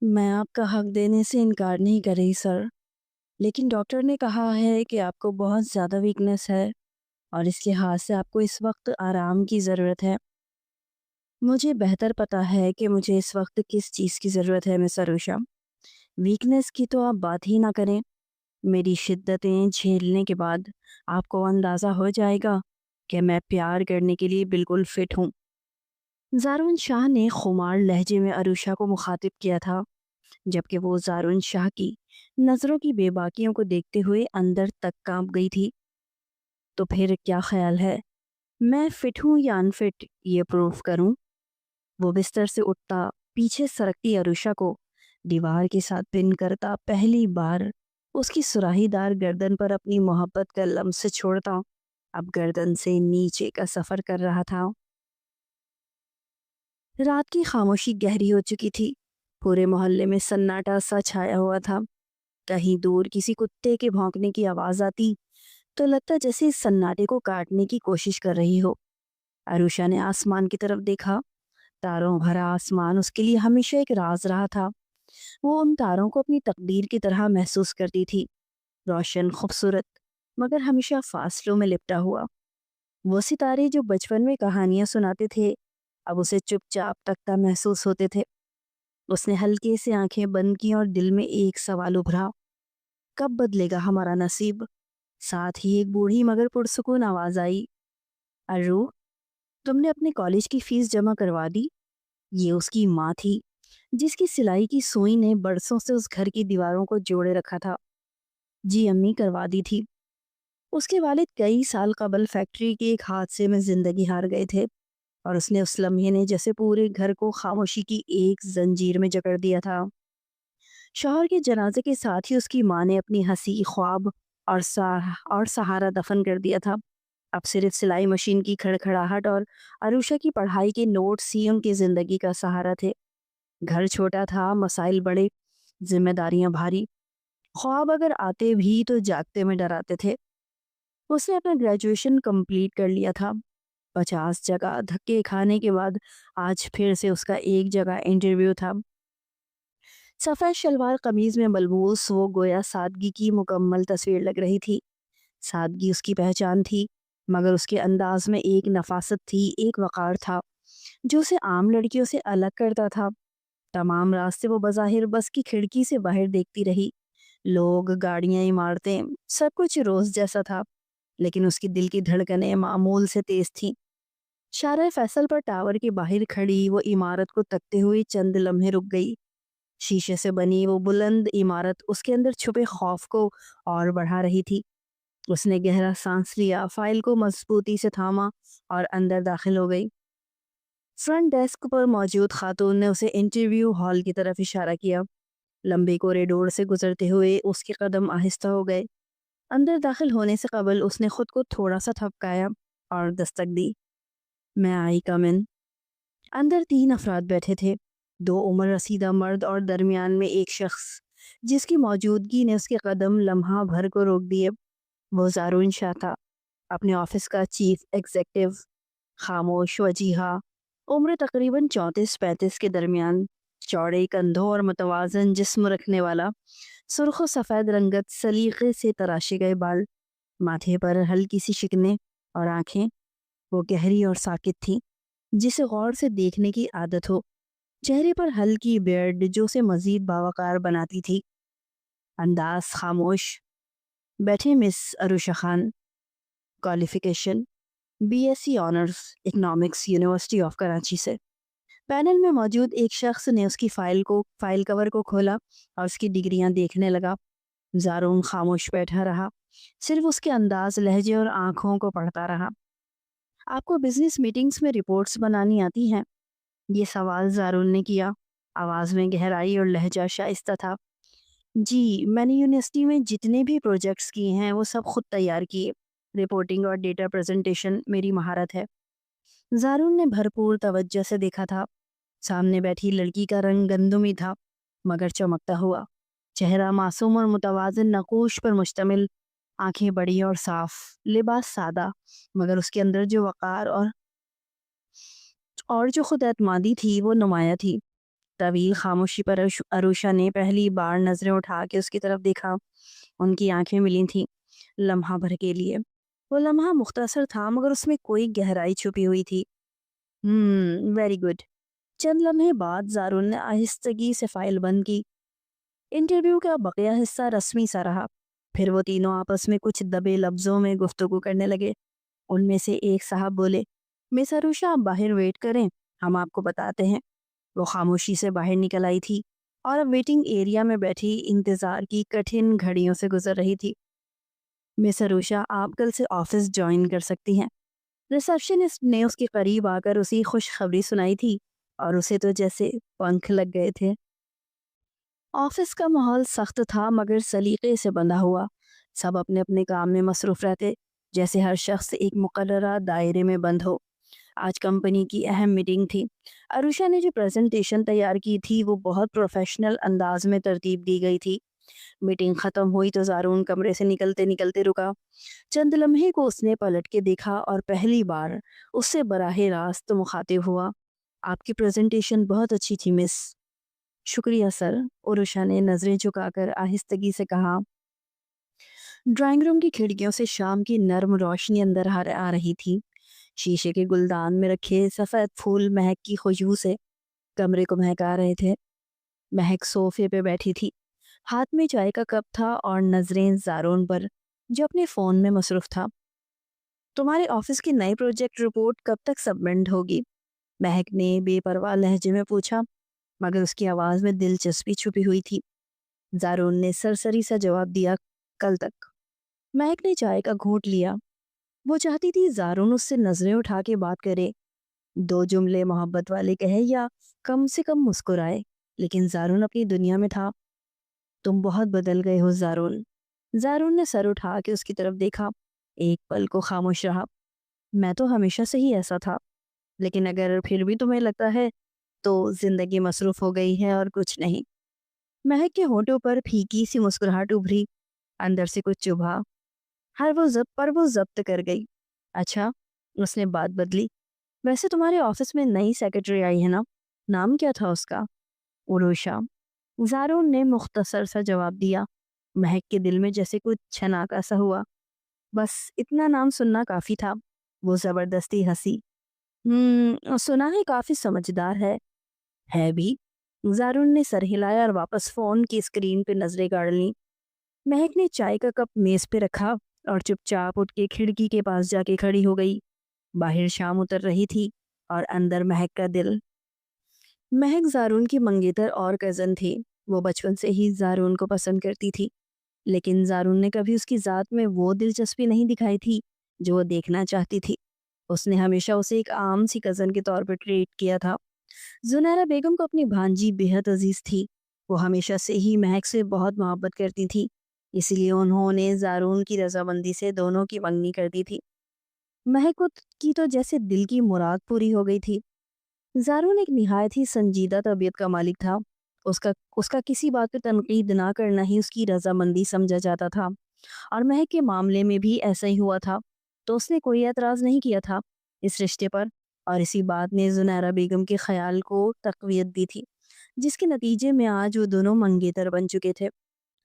میں آپ کا حق دینے سے انکار نہیں کر رہی سر، لیکن ڈاکٹر نے کہا ہے کہ آپ کو بہت زیادہ ویکنس ہے اور اس لحاظ سے آپ کو اس وقت آرام کی ضرورت ہے۔ مجھے بہتر پتہ ہے کہ مجھے اس وقت کس چیز کی ضرورت ہے مس عروشا۔ ویکنس کی تو آپ بات ہی نہ کریں، میری شدتیں جھیلنے کے بعد آپ کو اندازہ ہو جائے گا کہ میں پیار کرنے کے لیے بالکل فٹ ہوں۔ زارون شاہ نے خمار لہجے میں عروشا کو مخاطب کیا تھا، جبکہ وہ زارون شاہ کی نظروں کی بے باکیوں کو دیکھتے ہوئے اندر تک کانپ گئی تھی۔ تو پھر کیا خیال ہے، میں فٹ ہوں یا انفٹ یہ پروف کروں؟ وہ بستر سے اٹھتا، پیچھے سرکتی عروشا کو دیوار کے ساتھ پن کرتا، پہلی بار اس کی سراہی دار گردن پر اپنی محبت کا لمس چھوڑتا، اب گردن سے نیچے کا سفر کر رہا تھا۔ رات کی خاموشی گہری ہو چکی تھی، پورے محلے میں سناٹا سا چھایا ہوا تھا۔ کہیں دور کسی کتے کے بھونکنے کی آواز آتی تو لگتا جیسے اس سناٹے کو کاٹنے کی کوشش کر رہی ہو۔ عروشا نے آسمان کی طرف دیکھا، تاروں بھرا آسمان اس کے لیے ہمیشہ ایک راز رہا تھا۔ وہ ان تاروں کو اپنی تقدیر کی طرح محسوس کرتی تھی، روشن، خوبصورت، مگر ہمیشہ فاصلوں میں لپٹا ہوا۔ وہ ستارے جو بچپن میں کہانیاں سناتے تھے اب اسے چپ چاپ تکتا محسوس ہوتے تھے۔ اس نے ہلکے سے آنکھیں بند کی اور دل میں ایک سوال ابھرا، کب بدلے گا ہمارا نصیب؟ ساتھ ہی ایک بوڑھی مگر پرسکون آواز آئی، ارو، تم نے اپنے کالج کی فیس جمع کروا دی؟ یہ اس کی ماں تھی، جس کی سلائی کی سوئی نے برسوں سے اس گھر کی دیواروں کو جوڑے رکھا تھا۔ جی امی، کروا دی تھی۔ اس کے والد کئی سال قبل فیکٹری کے ایک حادثے میں زندگی ہار گئے تھے، اور اس نے اس لمحے نے جیسے پورے گھر کو خاموشی کی ایک زنجیر میں جکڑ دیا تھا۔ شوہر کے جنازے کے ساتھ ہی اس کی ماں نے اپنی ہنسی، خواب اور سہارا دفن کر دیا تھا۔ اب صرف سلائی مشین کی کھڑکھڑاہٹ اور عروشا کی پڑھائی کے نوٹس ہی ان کی زندگی کا سہارا تھے۔ گھر چھوٹا تھا، مسائل بڑے، ذمہ داریاں بھاری، خواب اگر آتے بھی تو جاگتے میں ڈراتے تھے۔ اس نے اپنا گریجویشن کمپلیٹ کر لیا تھا، 50 جگہ دھکے کھانے کے بعد آج پھر سے اس کا ایک جگہ انٹرویو تھا۔ سفید شلوار قمیض میں ملبوس وہ گویا سادگی کی مکمل تصویر لگ رہی تھی۔ سادگی اس کی پہچان تھی، مگر اس کے انداز میں ایک نفاست تھی، ایک وقار تھا جو اسے عام لڑکیوں سے الگ کرتا تھا۔ تمام راستے وہ بظاہر بس کی کھڑکی سے باہر دیکھتی رہی، لوگ، گاڑیاں، عمارتیں، سب کچھ روز جیسا تھا، لیکن اس کی دل کی دھڑکنیں معمول سے تیز تھیں۔ شارع فیصل پر ٹاور کے باہر کھڑی وہ عمارت کو تکتے ہوئے چند لمحے رک گئی۔ شیشے سے بنی وہ بلند عمارت اس کے اندر چھپے خوف کو اور بڑھا رہی تھی۔ اس نے گہرا سانس لیا، فائل کو مضبوطی سے تھاما اور اندر داخل ہو گئی۔ فرنٹ ڈیسک پر موجود خاتون نے اسے انٹرویو ہال کی طرف اشارہ کیا۔ لمبے کوریڈور سے گزرتے ہوئے اس کے قدم آہستہ ہو گئے۔ اندر داخل ہونے سے قبل اس نے خود کو تھوڑا سا تھپکایا اور دستک دی، میں آئی، کم ان۔ اندر 3 افراد بیٹھے تھے، 2 عمر رسیدہ مرد اور درمیان میں ایک شخص جس کی موجودگی نے اس کے قدم لمحہ بھر کو روک دیے۔ وہ زارون شاہ تھا، اپنے آفس کا چیف ایگزیکٹو، خاموش، وجیہہ، عمر تقریباً 34-35 کے درمیان، چوڑے کندھوں اور متوازن جسم رکھنے والا، سرخ و سفید رنگت سلیقے سے تراشے گئے بال، ماتھے پر ہلکی سی شکنیں اور آنکھیں وہ گہری اور ساکت تھیں، جسے غور سے دیکھنے کی عادت ہو۔ چہرے پر ہلکی بیئرڈ جو اسے مزید باوقار بناتی تھی۔ انداز خاموش، بیٹھے miss Urusha Khan, qualification B S C honours economics, university of Karachi سے۔ پینل میں موجود ایک شخص نے اس کی فائل کور کو کھولا اور اس کی ڈگریاں دیکھنے لگا۔ زارون خاموش بیٹھا رہا، صرف اس کے انداز، لہجے اور آنکھوں کو پڑھتا رہا۔ آپ کو بزنس میٹنگز میں رپورٹس بنانی آتی ہیں؟ یہ سوال زارون نے کیا، آواز میں گہرائی اور لہجہ شائستہ تھا۔ جی، میں نے یونیورسٹی میں جتنے بھی پروجیکٹس کیے ہیں وہ سب خود تیار کیے، رپورٹنگ اور ڈیٹا پریزنٹیشن میری مہارت ہے۔ زارون نے بھرپور توجہ سے دیکھا تھا۔ سامنے بیٹھی لڑکی کا رنگ گندمی تھا، مگر چمکتا ہوا، چہرہ معصوم اور متوازن نقوش پر مشتمل، آنکھیں بڑی اور صاف، لباس سادہ، مگر اس کے اندر جو وقار اور جو خود اعتمادی تھی وہ نمایاں تھی۔ طویل خاموشی پر عروشہ نے پہلی بار نظریں اٹھا کے اس کی طرف دیکھا۔ ان کی آنکھیں ملی تھیں لمحہ بھر کے لیے۔ وہ لمحہ مختصر تھا مگر اس میں کوئی گہرائی چھپی ہوئی تھی۔ Very good. چند لمحے بعد زارون نے آہستگی سے فائل بند کی۔ انٹرویو کا بقیہ حصہ رسمی سا رہا۔ پھر وہ تینوں آپس میں کچھ دبے لفظوں میں گفتگو کرنے لگے۔ ان میں سے ایک صاحب بولے، مس عروشہ آپ باہر ویٹ کریں، ہم آپ کو بتاتے ہیں۔ وہ خاموشی سے باہر نکل آئی تھی اور اب ویٹنگ ایریا میں بیٹھی انتظار کی کٹھن گھڑیوں سے گزر رہی تھی۔ مس عروشہ آپ کل سے آفس جوائن کر سکتی ہیں۔ ریسپشنسٹ نے اس کے قریب آ کر اسی خوشخبری سنائی تھی اور اسے تو جیسے پنکھ لگ گئے تھے۔ آفس کا ماحول سخت تھا مگر سلیقے سے بندھا ہوا۔ سب اپنے اپنے کام میں مصروف رہتے، جیسے ہر شخص ایک مقررہ دائرے میں بند ہو۔ آج کمپنی کی اہم میٹنگ تھی۔ عروشہ نے جو پریزنٹیشن تیار کی تھی وہ بہت پروفیشنل انداز میں ترتیب دی گئی تھی۔ میٹنگ ختم ہوئی تو زارون کمرے سے نکلتے نکلتے رکا۔ چند لمحے کو اس نے پلٹ کے دیکھا اور پہلی بار اس سے براہ راست مخاطب ہوا۔ آپ کی پریزنٹیشن بہت اچھی تھی مس۔ شکریہ سر، عروشہ نے نظریں جھکا کر آہستگی سے کہا۔ ڈرائنگ روم کی کھڑکیوں سے شام کی نرم روشنی اندر آ رہی تھی۔ شیشے کے گلدان میں رکھے سفید پھول مہک کی خوشبو سے کمرے کو مہکا رہے تھے۔ مہک صوفے پہ بیٹھی تھی، ہاتھ میں چائے کا کپ تھا اور نظریں زارون پر جو اپنے فون میں مصروف تھا۔ تمہارے آفس کی نئی پروجیکٹ رپورٹ کب تک سبمٹ ہوگی؟ مہک نے بے پرواہ لہجے میں پوچھا مگر اس کی آواز میں دلچسپی چھپی ہوئی تھی۔ زارون نے سرسری سا جواب دیا، کل تک۔ مہک نے چائے کا گھونٹ لیا۔ وہ چاہتی تھی زارون اس سے نظریں اٹھا کے بات کرے، دو جملے محبت والے کہے یا کم سے کم مسکرائے، لیکن زارون اپنی دنیا میں تھا۔ تم بہت بدل گئے ہو زارون۔ زارون نے سر اٹھا کے اس کی طرف دیکھا، ایک پل کو خاموش رہا۔ میں تو ہمیشہ سے ہی ایسا تھا، لیکن اگر پھر بھی تمہیں لگتا ہے تو زندگی مصروف ہو گئی ہے اور کچھ نہیں۔ مہک کے ہونٹوں پر پھیکی سی مسکراہٹ ابھری، اندر سے کچھ چبھا، وہ ضبط کر گئی۔ اچھا، اس نے بات بدلی، ویسے تمہارے آفس میں نئی سیکرٹری آئی ہے نا، نام کیا تھا اس کا؟ عروشہ۔ زارون نے مختصر سا جواب دیا۔ مہک کے دل میں جیسے کچھ چھناکا سا ہوا، بس اتنا نام سننا کافی تھا۔ وہ زبردستی ہنسی۔ سنا ہے کافی سمجھدار ہے بھی۔ زارون نے سر ہلایا اور واپس فون کی اسکرین پہ نظریں گاڑ لیں۔ مہک نے چائے کا کپ میز پہ رکھا اور چپ چاپ اٹھ کے کھڑکی کے پاس جا کے کھڑی ہو گئی۔ باہر شام اتر رہی تھی اور اندر مہک کا دل۔ مہک زارون کی منگیتر اور کزن تھی۔ وہ بچپن سے ہی زارون کو پسند کرتی تھی، لیکن زارون نے کبھی اس کی ذات میں وہ دلچسپی نہیں دکھائی تھی جو وہ دیکھنا چاہتی تھی۔ اس نے ہمیشہ اسے ایک عام سی کزن کے طور پر ٹریٹ کیا تھا۔ زنیرہ بیگم کو اپنی بھانجی بہت عزیز تھی۔ وہ ہمیشہ سے ہی مہک سے بہت محبت کرتی تھی، اس لیے انہوں نے زارون کی رضامندی سے دونوں کی منگنی کر دی تھی۔ مہک کی تو جیسے دل کی مراد پوری ہو گئی تھی۔ زارون ایک نہایت ہی سنجیدہ طبیعت کا مالک تھا۔ اس کا کسی بات پہ تنقید نہ کرنا ہی اس کی رضامندی سمجھا جاتا تھا، اور مہک کے معاملے میں بھی ایسا ہی ہوا تھا، تو اس نے کوئی اعتراض نہیں کیا تھا اس رشتے پر، اور اسی بات نے زنیرہ بیگم کے خیال کو تقویت دی تھی، جس کے نتیجے میں آج وہ دونوں منگیتر بن چکے تھے۔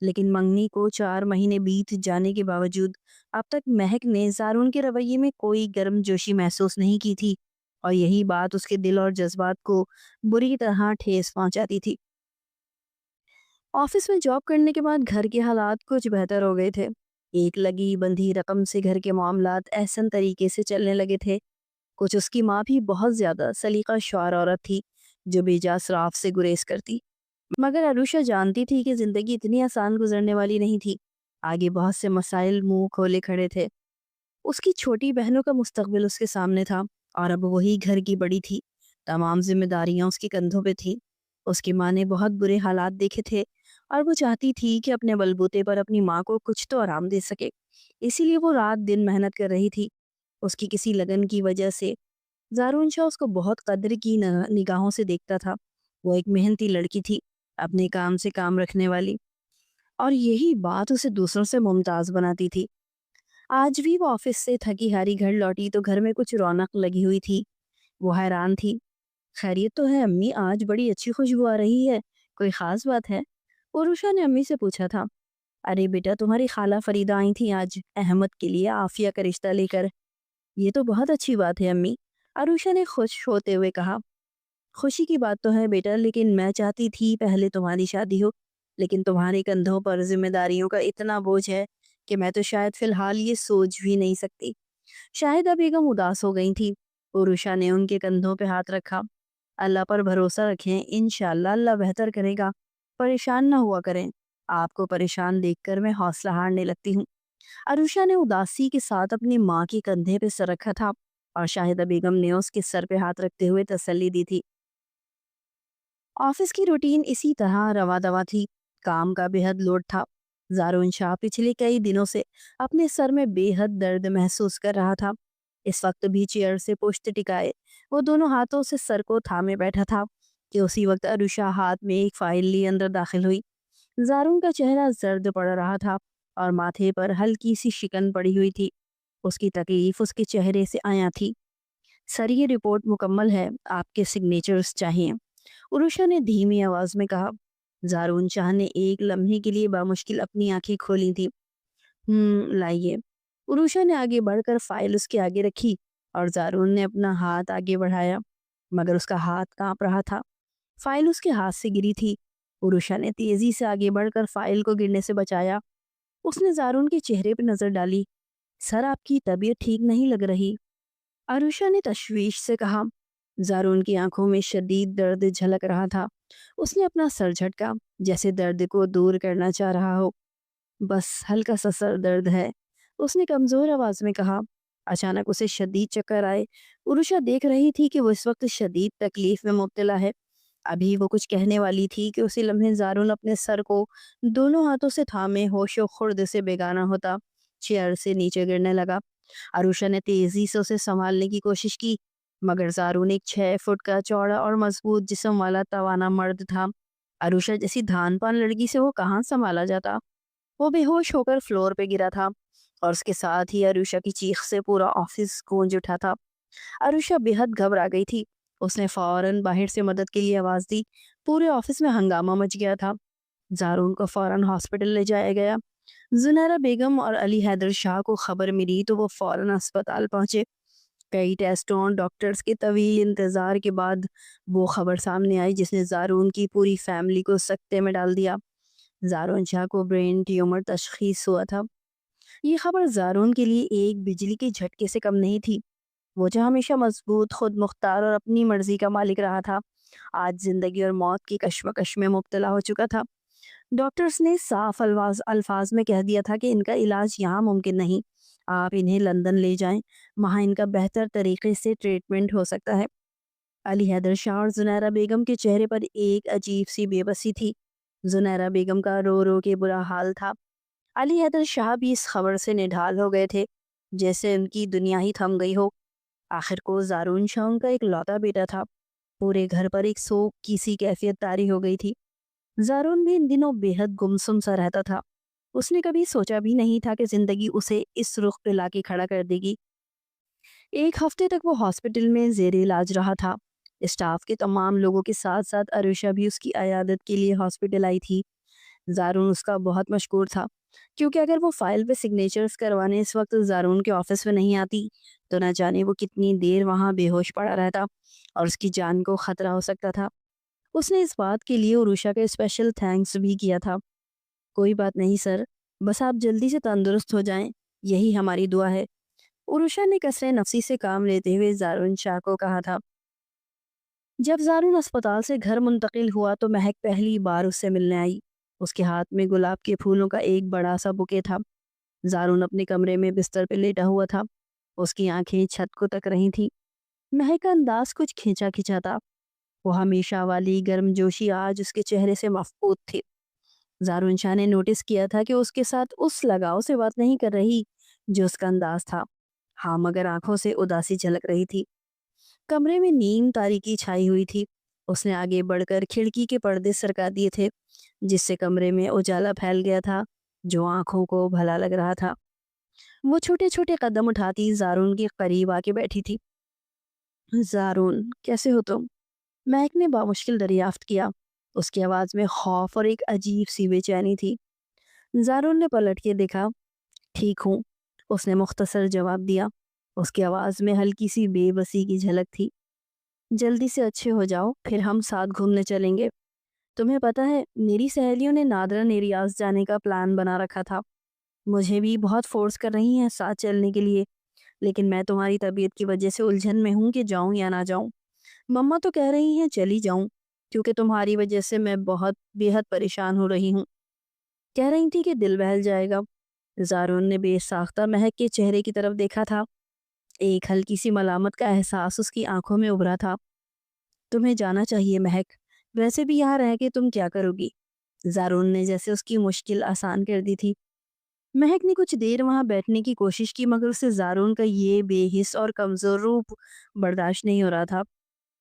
لیکن منگنی کو 4 مہینے بیت جانے کے باوجود اب تک مہک نے زارون کے رویے میں کوئی گرم جوشی محسوس نہیں کی تھی، اور یہی بات اس کے دل اور جذبات کو بری طرح ٹھیس پہنچاتی تھی۔ آفس میں جاب کرنے کے بعد گھر کے حالات کچھ بہتر ہو گئے تھے۔ ایک لگی بندھی رقم سے گھر کے معاملات احسن طریقے سے چلنے لگے تھے۔ کچھ اس کی ماں بھی بہت زیادہ سلیقہ شعار عورت تھی جو بے جا اسراف سے گریز کرتی، مگر عروشہ جانتی تھی کہ زندگی اتنی آسان گزرنے والی نہیں تھی۔ آگے بہت سے مسائل منہ کھولے کھڑے تھے۔ اس کی چھوٹی بہنوں کا مستقبل اس کے سامنے تھا، اور اب وہی گھر کی بڑی تھی۔ تمام ذمہ داریاں اس کے کندھوں پہ تھی۔ اس کی ماں نے بہت برے حالات دیکھے تھے، اور وہ چاہتی تھی کہ اپنے بلبوتے پر اپنی ماں کو کچھ تو آرام دے سکے، اسی لیے وہ رات دن محنت کر رہی تھی۔ اس کی کسی لگن کی وجہ سے زارون شاہ اس کو بہت قدر کی نگاہوں سے دیکھتا تھا۔ وہ ایک محنتی لڑکی تھی، اپنے کام سے کام رکھنے والی، اور یہی بات اسے دوسروں سے ممتاز بناتی تھی۔ آج بھی وہ آفس سے تھکی ہاری گھر لوٹی تو گھر میں کچھ رونق لگی ہوئی تھی۔ وہ حیران تھی خیریت تو ہے امی، آج بڑی اچھی خوشبو آ رہی ہے، کوئی خاص بات ہے؟ عروشہ نے امی سے پوچھا تھا۔ ارے بیٹا، تمہاری خالہ فریدہ آئی تھی آج احمد کے لیے عافیہ کا رشتہ لے کر۔ یہ تو بہت اچھی بات ہے امی، عروشہ نے خوش ہوتے ہوئے کہا۔ خوشی کی بات تو ہے بیٹا، لیکن میں چاہتی تھی پہلے تمہاری شادی ہو، لیکن تمہارے کندھوں پر ذمہ داریوں کا اتنا بوجھ ہے کہ میں تو شاید فی الحال یہ سوچ بھی نہیں سکتی۔ شاہدہ بیگم اداس ہو گئی تھی۔ عروشہ نے ان کے کندھوں پہ ہاتھ رکھا۔ اللہ پر بھروسہ رکھیں، انشاءاللہ اللہ بہتر کرے گا۔ پریشان نہ ہوا کریں، آپ کو پریشان دیکھ کر میں حوصلہ ہارنے لگتی ہوں۔ عروشہ نے اداسی کے ساتھ اپنی ماں کے کندھے پہ سر رکھا تھا اور شاہدہ بیگم نے اس کے سر پہ ہاتھ رکھتے ہوئے تسلی دی تھی۔ آفس کی روٹین اسی طرح رواں دواں تھی۔ کام کا بے حد لوڈ تھا۔ زارون شاہ پچھلے کئی دنوں سے اپنے سر میں بے حد درد محسوس کر رہا تھا۔ اس وقت بھی چیئر سے پشت ٹکائے وہ دونوں ہاتھوں سے سر کو تھامے بیٹھا تھا کہ اسی وقت عروشہ ہاتھ میں ایک فائل لی اندر داخل ہوئی۔ زارون کا چہرہ زرد پڑ رہا تھا اور ماتھے پر ہلکی سی شکن پڑی ہوئی تھی۔ اس کی تکلیف اس کے چہرے سے آیا تھی۔ سر، یہ رپورٹ مکمل ہے، آپ کے سگنیچرز چاہیے، عروشہ نے دھیمی آواز میں کہا۔ زارون شاہ نے ایک لمحے کے لیے بامشکل اپنی آنکھیں کھولی تھی۔ لائیے۔ عروشہ نے آگے بڑھ کر فائل اس کے آگے رکھی اور زارون نے اپنا ہاتھ آگے بڑھایا، مگر اس کا ہاتھ کانپ رہا تھا۔ فائل اس کے ہاتھ سے گری تھی۔ عروشہ نے تیزی سے آگے بڑھ کر فائل کو گرنے سے بچایا۔ اس نے زارون کے چہرے پہ نظر ڈالی۔ سر، آپ کی طبیعت ٹھیک نہیں لگ رہی، عروشہ نے تشویش سے کہا۔ زارون کی آنکھوں میں شدید درد جھلک رہا تھا۔ اس نے اپنا سر جھٹکا، جیسے درد کو دور کرنا چاہ رہا ہو۔ بس ہلکا سا سر درد ہے، اس نے کمزور آواز میں کہا۔ اچانک اسے شدید چکر آئے۔ عروشہ دیکھ رہی تھی کہ وہ اس وقت شدید تکلیف میں مبتلا ہے۔ ابھی وہ کچھ کہنے والی تھی کہ اسی لمحے زارون اپنے سر کو دونوں ہاتھوں سے تھامے ہوش و خرد سے بیگانہ ہوتا چیئر سے نیچے گرنے لگا۔ عروشہ نے تیزی سے اسے سنبھالنے کی کوشش کی، مگر زارون ایک 6 فٹ کا چوڑا اور مضبوط جسم والا توانا مرد تھا۔ عروشہ جیسی دھان پان لڑکی سے وہ کہاں سنبھالا جاتا۔ وہ بے ہوش ہو کر فلور پہ گرا تھا اور اس کے ساتھ ہی عروشہ کی چیخ سے پورا آفس گونج اٹھا تھا۔ عروشہ بے حد گھبرا گئی تھی۔ اس نے فوراً باہر سے مدد کے لیے آواز دی۔ پورے آفس میں ہنگامہ مچ گیا تھا۔ زارون کو فوراً ہاسپٹل لے جایا گیا۔ زنیرہ بیگم اور علی حیدر شاہ کو خبر ملی تو وہ فوراً اسپتال پہنچے۔ کئی ٹیسٹوں، ڈاکٹرز کے طویل انتظار کے بعد وہ خبر سامنے آئی جس نے زارون کی پوری فیملی کو سکتے میں ڈال دیا۔ زارون شاہ کو برین ٹیومر تشخیص ہوا تھا۔ یہ خبر زارون کے لیے ایک بجلی کے جھٹکے سے کم نہیں تھی۔ وہ جو ہمیشہ مضبوط، خود مختار اور اپنی مرضی کا مالک رہا تھا، آج زندگی اور موت کی کشمکش میں مبتلا ہو چکا تھا۔ ڈاکٹرز نے صاف الفاظ میں کہہ دیا تھا کہ ان کا علاج یہاں ممکن نہیں، آپ انہیں لندن لے جائیں، وہاں ان کا بہتر طریقے سے ٹریٹمنٹ ہو سکتا ہے۔ علی حیدر شاہ اور زنیرہ بیگم کے چہرے پر ایک عجیب سی بے بسی تھی۔ زنیرہ بیگم کا رو رو کے برا حال تھا۔ علی حیدر شاہ بھی اس خبر سے نڈھال ہو گئے تھے، جیسے ان کی دنیا ہی تھم گئی ہو۔ آخر کو زارون شاہ ان کا ایک لوتا بیٹا تھا۔ پورے گھر پر ایک سوگ کی سی کیفیت طاری ہو گئی تھی۔ زارون بھی ان دنوں بے حد گمسم سا رہتا تھا۔ اس نے کبھی سوچا بھی نہیں تھا کہ زندگی اسے اس رخ پہ لا کے کھڑا کر دے گی۔ ایک ہفتے تک وہ ہاسپٹل میں زیر علاج رہا تھا۔ اسٹاف کے تمام لوگوں کے ساتھ ساتھ عروشہ بھی اس کی عیادت کے لیے ہاسپٹل آئی تھی۔ زارون اس کا بہت مشکور تھا، کیونکہ اگر وہ فائل پہ سگنیچرز کروانے اس وقت زارون کے آفس میں نہیں آتی تو نہ جانے وہ کتنی دیر وہاں بے ہوش پڑا رہتا اور اس کی جان کو خطرہ ہو سکتا تھا۔ اس نے اس بات کے لیے عروشہ کا اسپیشل تھینکس بھی کیا تھا۔ کوئی بات نہیں سر، بس آپ جلدی سے تندرست ہو جائیں، یہی ہماری دعا ہے، عروشہ نے کثرے نفسی سے کام لیتے ہوئے زارون شاہ کو کہا تھا۔ جب زارون اسپتال سے گھر منتقل ہوا تو مہک پہلی بار اس سے ملنے آئی۔ اس کے ہاتھ میں گلاب کے پھولوں کا ایک بڑا سا بکے تھا۔ زارون اپنے کمرے میں بستر پہ لیٹا ہوا تھا۔ اس کی آنکھیں چھت کو تک رہی تھیں۔ مہک کا انداز کچھ کھینچا کھینچا تھا۔ وہ ہمیشہ والی گرم جوشی آج اس کے چہرے سے مفقود تھی۔ زارون شاہ نے نوٹس کیا تھا کہ اس کے ساتھ اس لگاؤ سے بات نہیں کر رہی جو اس کا انداز تھا۔ ہاں، مگر آنکھوں سے اداسی جھلک رہی تھی۔ کمرے میں نیم تاریکی چھائی ہوئی تھی۔ اس نے آگے بڑھ کر کھڑکی کے پردے سرکا دیے تھے، جس سے کمرے میں اجالا پھیل گیا تھا جو آنکھوں کو بھلا لگ رہا تھا۔ وہ چھوٹے چھوٹے قدم اٹھاتی زارون کے قریب آ کے بیٹھی تھی۔ زارون، کیسے ہو تم؟ مہک نے بامشکل دریافت کیا۔ اس کی آواز میں خوف اور ایک عجیب سی بے چینی تھی۔ زارون نے پلٹ کے دیکھا۔ ٹھیک ہوں، اس نے مختصر جواب دیا۔ اس کی آواز میں ہلکی سی بے بسی کی جھلک تھی۔ جلدی سے اچھے ہو جاؤ، پھر ہم ساتھ گھومنے چلیں گے۔ تمہیں پتا ہے، میری سہیلیوں نے نادرا نے ریاض جانے کا پلان بنا رکھا تھا۔ مجھے بھی بہت فورس کر رہی ہیں ساتھ چلنے کے لیے، لیکن میں تمہاری طبیعت کی وجہ سے الجھن میں ہوں کہ جاؤں یا نہ جاؤں۔ مما تو کہہ رہی ہیں چلی جاؤں، کیونکہ تمہاری وجہ سے میں بہت بے حد پریشان ہو رہی ہوں۔ کہہ رہی تھی کہ دل بہل جائے گا۔ زارون نے بے ساختہ مہک کے چہرے کی طرف دیکھا تھا۔ ایک ہلکی سی ملامت کا احساس اس کی آنکھوں میں ابھرا تھا۔ تمہیں جانا چاہیے مہک، ویسے بھی یہاں رہ کے تم کیا کرو گی؟ زارون نے جیسے اس کی مشکل آسان کر دی تھی۔ مہک نے کچھ دیر وہاں بیٹھنے کی کوشش کی، مگر اسے زارون کا یہ بے حس اور کمزور روپ برداشت نہیں ہو رہا تھا۔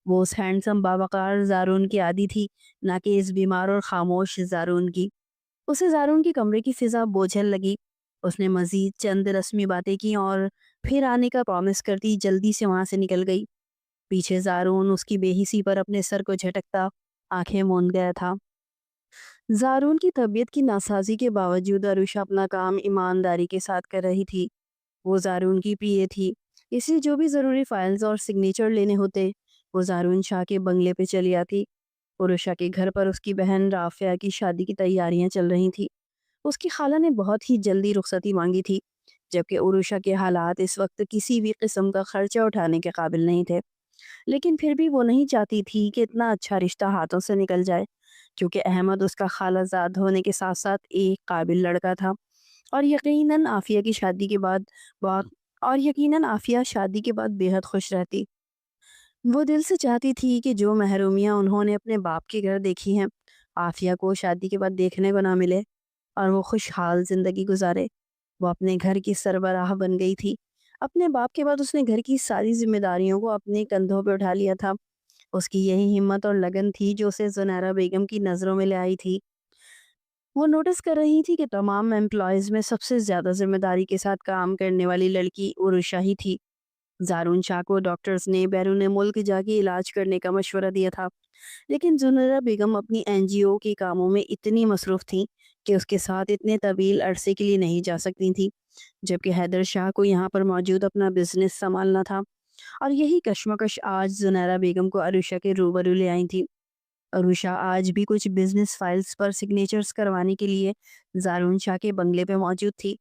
وہ اس ہینڈسم باوقار زارون کی عادی تھی، نہ کہ اس بیمار اور خاموش زارون کی۔ اسے زارون کی کمرے کی فضا بوجھل لگی۔ اس نے مزید چند رسمی باتیں کی اور پھر آنے کا پرومس کرتی جلدی سے وہاں سے نکل گئی۔ پیچھے زارون اس کی بے حسی پر اپنے سر کو جھٹکتا آنکھیں موند گیا تھا۔ زارون کی طبیعت کی ناسازی کے باوجود عروشہ اپنا کام ایمانداری کے ساتھ کر رہی تھی۔ وہ زارون کی پی اے تھی، اس لیے جو بھی ضروری فائلز اور سگنیچر لینے ہوتے وہ زارون شاہ کے بنگلے پہ چلی آتی۔ عروشہ کے گھر پر اس کی بہن رافعہ کی شادی کی تیاریاں چل رہی تھی۔ اس کی خالہ نے بہت ہی جلدی رخصتی مانگی تھی، جبکہ عروشہ کے حالات اس وقت کسی بھی قسم کا خرچہ اٹھانے کے قابل نہیں تھے۔ لیکن پھر بھی وہ نہیں چاہتی تھی کہ اتنا اچھا رشتہ ہاتھوں سے نکل جائے، کیونکہ احمد اس کا خالہ زاد ہونے کے ساتھ ساتھ ایک قابل لڑکا تھا، اور یقیناً عافیہ شادی کے بعد بے حد خوش رہتی۔ وہ دل سے چاہتی تھی کہ جو محرومیاں انہوں نے اپنے باپ کے گھر دیکھی ہیں، عافیہ کو شادی کے بعد دیکھنے کو نہ ملے، اور وہ خوشحال زندگی گزارے۔ وہ اپنے گھر کی سربراہ بن گئی تھی۔ اپنے باپ کے بعد اس نے گھر کی ساری ذمہ داریوں کو اپنے کندھوں پہ اٹھا لیا تھا۔ اس کی یہی ہمت اور لگن تھی جو اسے زنیرہ بیگم کی نظروں میں لے آئی تھی۔ وہ نوٹس کر رہی تھی کہ تمام امپلائیز میں سب سے زیادہ ذمہ داری کے ساتھ کام کرنے والی لڑکی عروشہ ہی تھی۔ زارون شاہ کو ڈاکٹرز نے بیرون ملک جا کے علاج کرنے کا مشورہ دیا تھا، لیکن زنیرہ بیگم اپنی NGO کے کاموں میں اتنی مصروف تھیں کہ اس کے ساتھ اتنے طویل عرصے کے لیے نہیں جا سکتی تھیں، جبکہ حیدر شاہ کو یہاں پر موجود اپنا بزنس سنبھالنا تھا۔ اور یہی کشمکش آج زنیرہ بیگم کو عروشہ کے روبرو لے آئی تھی۔ عروشہ آج بھی کچھ بزنس فائلز پر سگنیچرز کروانے کے لیے زارون شاہ کے بنگلے پہ موجود تھی۔